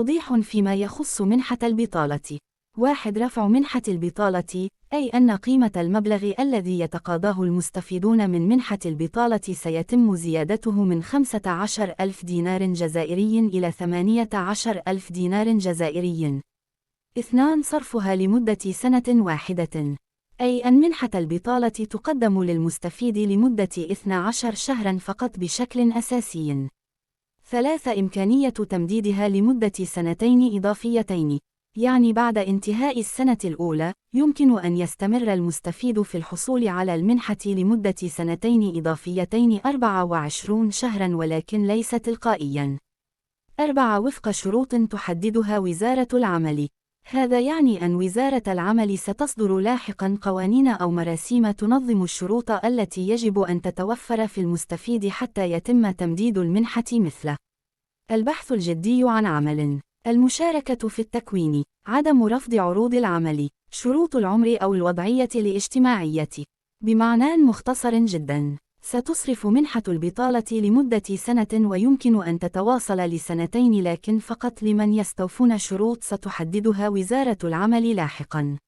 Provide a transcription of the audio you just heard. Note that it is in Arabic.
توضيح فيما يخص منحة البطالة. 1. رفع منحة البطالة، أي أن قيمة المبلغ الذي يتقاضاه المستفيدون من منحة البطالة سيتم زيادته من 15,000 دينار جزائري إلى 18,000 دينار جزائري. 2. صرفها لمدة سنة واحدة، أي أن منحة البطالة تقدم للمستفيد لمدة 12 شهرا فقط بشكل أساسي. 3. إمكانية تمديدها لمدة سنتين إضافيتين، يعني بعد انتهاء السنة الأولى يمكن أن يستمر المستفيد في الحصول على المنحة لمدة سنتين إضافيتين 24 شهرا ولكن ليس تلقائيا. 4. وفق شروط تحددها وزارة العمل. هذا يعني أن وزارة العمل ستصدر لاحقا قوانين أو مراسيم تنظم الشروط التي يجب أن تتوفر في المستفيد حتى يتم تمديد المنحة، مثل البحث الجدي عن عمل، المشاركة في التكوين، عدم رفض عروض العمل، شروط العمر أو الوضعية الاجتماعية. بمعنى مختصر جدا، ستصرف منحة البطالة لمدة سنة ويمكن أن تتواصل لسنتين، لكن فقط لمن يستوفون شروط ستحددها وزارة العمل لاحقا.